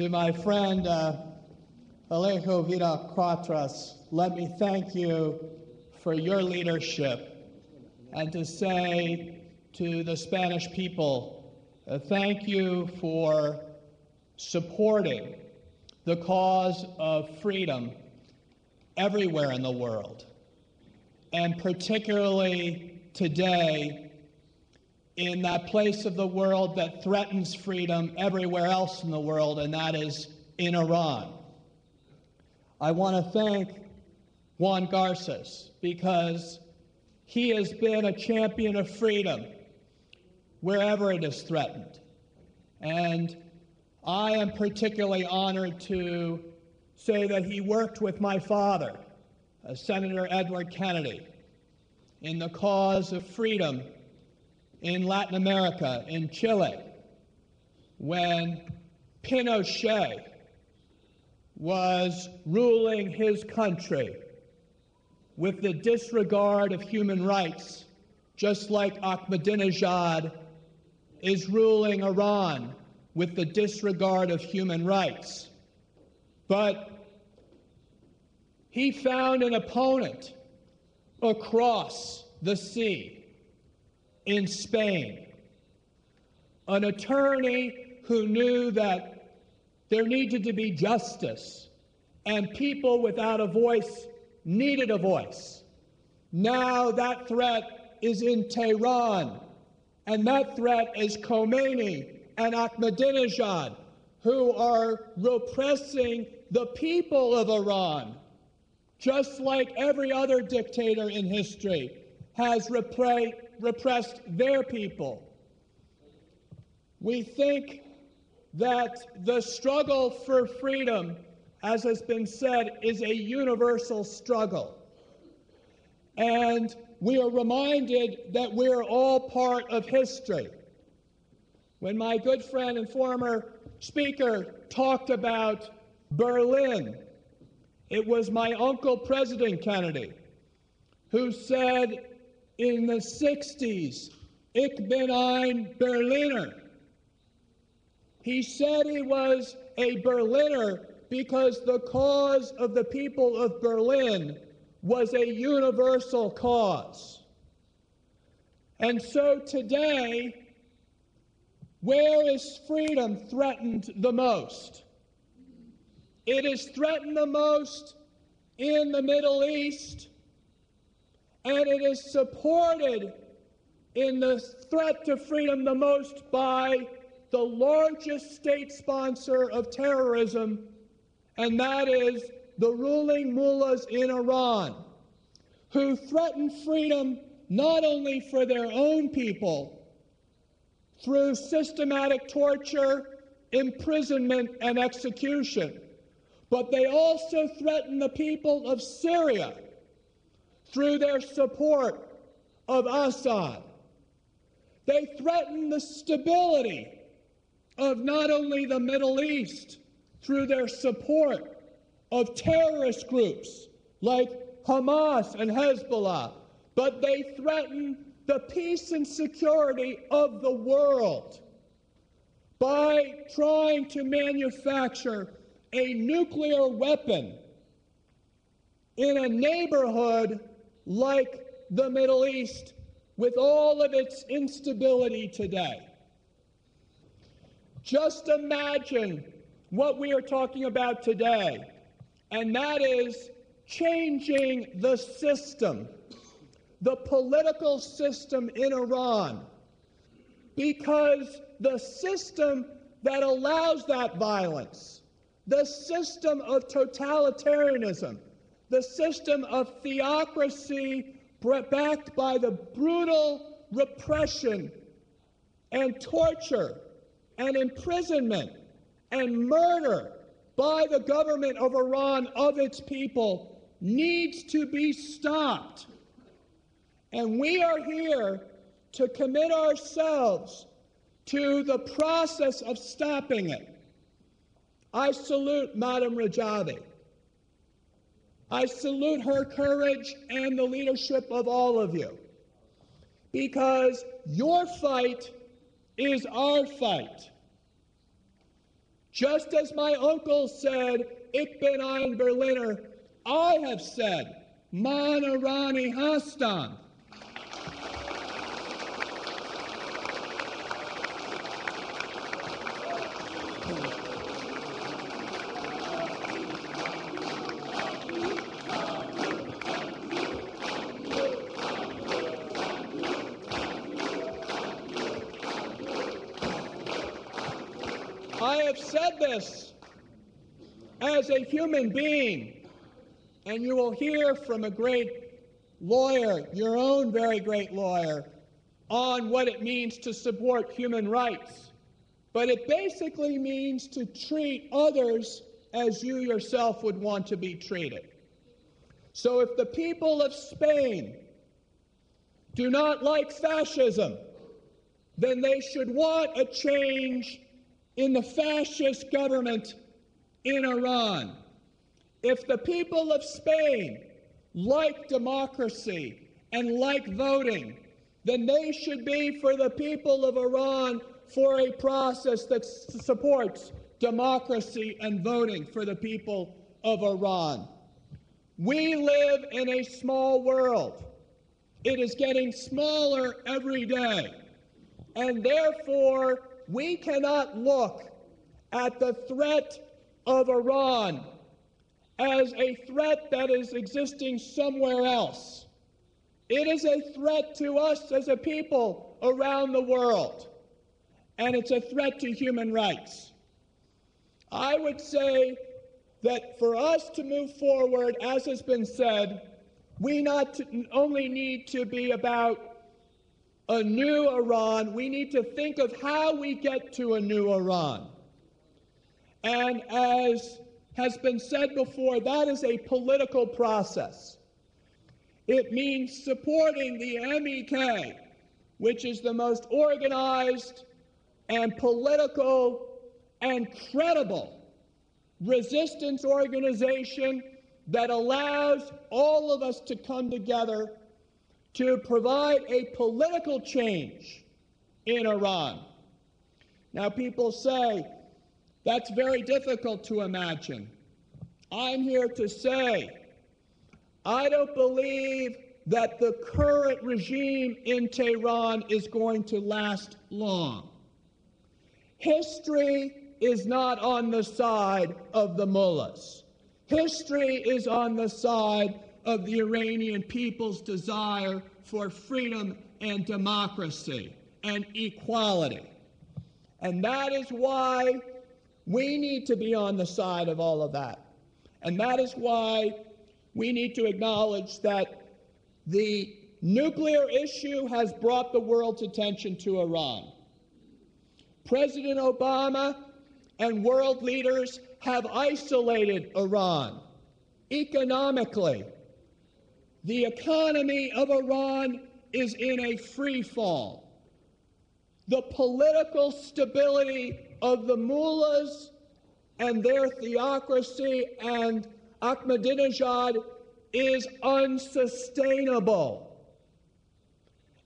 To my friend Alejo Vida-Quatros, let me thank you for your leadership, and to say to the Spanish people, thank you for supporting the cause of freedom everywhere in the world, and particularly today in that place of the world that threatens freedom everywhere else in the world, and that is in Iran. I want to thank Juan Garces because he has been a champion of freedom wherever it is threatened. And I am particularly honored to say that he worked with my father, Senator Edward Kennedy, in the cause of freedom in Latin America, in Chile, when Pinochet was ruling his country with the disregard of human rights, just like Ahmadinejad is ruling Iran with the disregard of human rights. But he found an opponent across the sea in Spain, an attorney who knew that there needed to be justice and people without a voice needed a voice. Now that threat is in Tehran, and that threat is Khomeini and Ahmadinejad, who are repressing the people of Iran, just like every other dictator in history has repressed their people. We think that the struggle for freedom, as has been said, is a universal struggle. And we are reminded that we're all part of history. When my good friend and former speaker talked about Berlin, it was my uncle, President Kennedy, who said in the 60s, "Ich bin ein Berliner." He said he was a Berliner because the cause of the people of Berlin was a universal cause. And so today, where is freedom threatened the most? It is threatened the most in the Middle East, and it is supported in the threat to freedom the most by the largest state sponsor of terrorism, and that is the ruling mullahs in Iran, who threaten freedom not only for their own people through systematic torture, imprisonment, and execution, but they also threaten the people of Syria through their support of Assad. They threaten the stability of not only the Middle East through their support of terrorist groups like Hamas and Hezbollah, but they threaten the peace and security of the world by trying to manufacture a nuclear weapon in a neighborhood like the Middle East with all of its instability today. Just imagine what we are talking about today, and that is changing the system, the political system in Iran, because the system that allows that violence, the system of totalitarianism, the system of theocracy backed by the brutal repression and torture and imprisonment and murder by the government of Iran of its people needs to be stopped. And we are here to commit ourselves to the process of stopping it. I salute Madam Rajavi. I salute her courage and the leadership of all of you, because your fight is our fight. Just as my uncle said, "Ich bin ein Berliner," I have said, "Man Irani Hastan." I have said this as a human being, and you will hear from a great lawyer, your own very great lawyer, on what it means to support human rights. But it basically means to treat others as you yourself would want to be treated. So if the people of Spain do not like fascism, then they should want a change in the fascist government in Iran. If the people of Spain like democracy and like voting, then they should be for the people of Iran for a process that supports democracy and voting for the people of Iran. We live in a small world. It is getting smaller every day, and therefore we cannot look at the threat of Iran as a threat that is existing somewhere else. It is a threat to us as a people around the world, and it's a threat to human rights. I would say that for us to move forward, as has been said, we not only need to be about a new Iran, we need to think of how we get to a new Iran. And as has been said before, that is a political process. It means supporting the MEK, which is the most organized and political and credible resistance organization that allows all of us to come together to provide a political change in Iran. Now, people say that's very difficult to imagine. I'm here to say I don't believe that the current regime in Tehran is going to last long. History is not on the side of the mullahs. History is on the side of the Iranian people's desire for freedom and democracy and equality. And that is why we need to be on the side of all of that. And that is why we need to acknowledge that the nuclear issue has brought the world's attention to Iran. President Obama and world leaders have isolated Iran economically. The economy of Iran is in a free fall. The political stability of the mullahs and their theocracy and Ahmadinejad is unsustainable.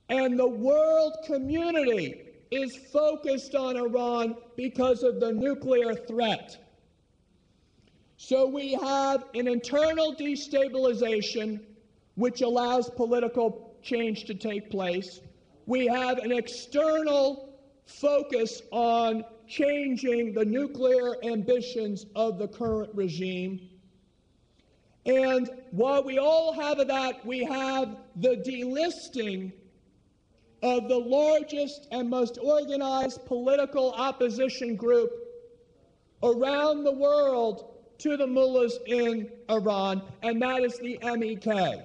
And the world community is focused on Iran because of the nuclear threat. So we have an internal destabilization which allows political change to take place. We have an external focus on changing the nuclear ambitions of the current regime. And while we all have that, we have the delisting of the largest and most organized political opposition group around the world to the mullahs in Iran, and that is the MEK.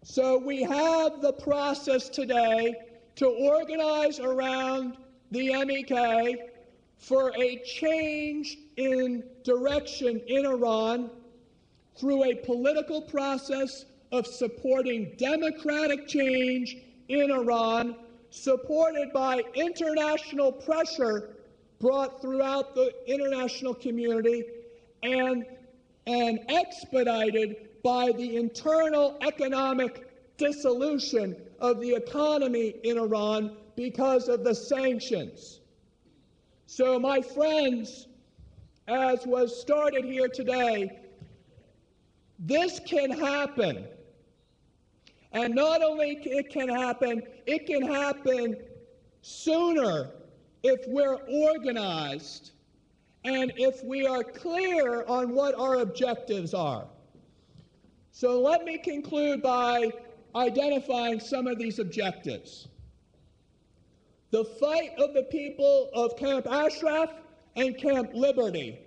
So we have the process today to organize around the MEK for a change in direction in Iran through a political process of supporting democratic change in Iran, supported by international pressure brought throughout the international community and expedited by the internal economic dissolution of the economy in Iran because of the sanctions. So, my friends, as was started here today, this can happen. And not only it can happen sooner if we're organized and if we are clear on what our objectives are. So let me conclude by identifying some of these objectives. The fight of the people of Camp Ashraf and Camp Liberty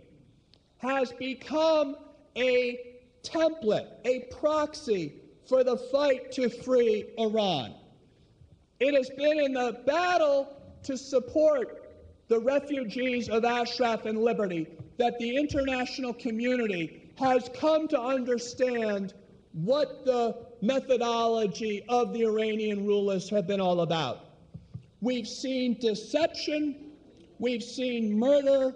has become a template, a proxy for the fight to free Iran. It has been in the battle to support the refugees of Ashraf and Liberty that the international community has come to understand what the methodology of the Iranian rulers have been all about. We've seen deception, we've seen murder,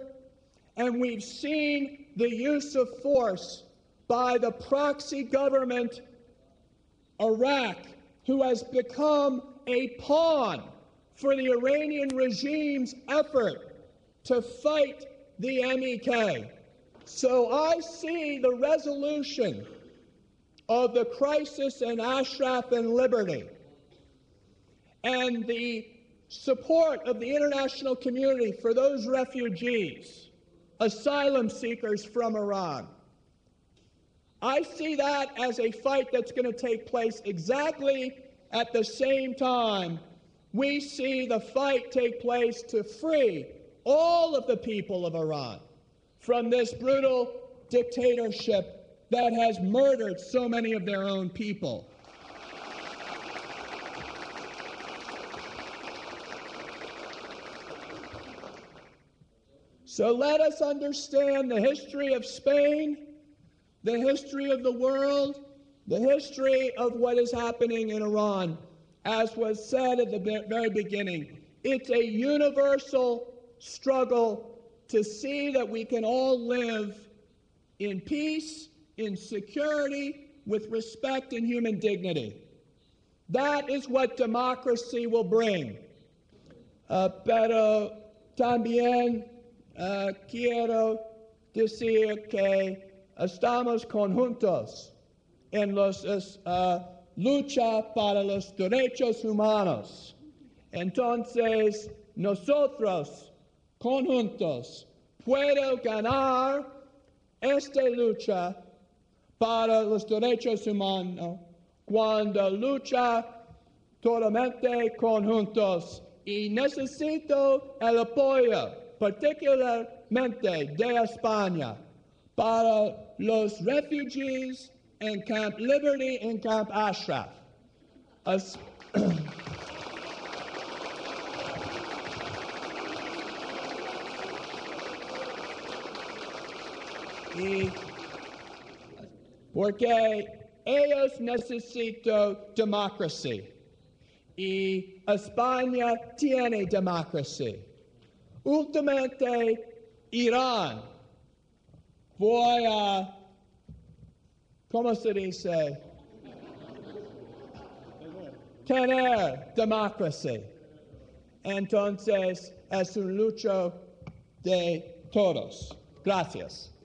and we've seen the use of force by the proxy government, Iraq, who has become a pawn for the Iranian regime's effort to fight the MEK. So I see the resolution of the crisis in Ashraf and Liberty and the support of the international community for those refugees, asylum seekers from Iran. I see that as a fight that's going to take place exactly at the same time we see the fight take place to free all of the people of Iran from this brutal dictatorship that has murdered so many of their own people. So let us understand the history of Spain, the history of the world, the history of what is happening in Iran. As was said at the very beginning, it's a universal struggle to see that we can all live in peace, in security, with respect and human dignity. That is what democracy will bring. Pero también quiero decir que estamos conjuntos en los lucha para los derechos humanos. Entonces, nosotros, conjuntos, puedo ganar esta lucha para los derechos humanos cuando lucha totalmente conjuntos. Y necesito el apoyo, particularmente de España, para los refugees in Camp Liberty and Camp Ashraf. Porque ellos necesitan democracia y España tiene democracia. Últimamente, Irán voy a ¿cómo se dice? Tener democracia. Entonces, es un lucha de todos. Gracias.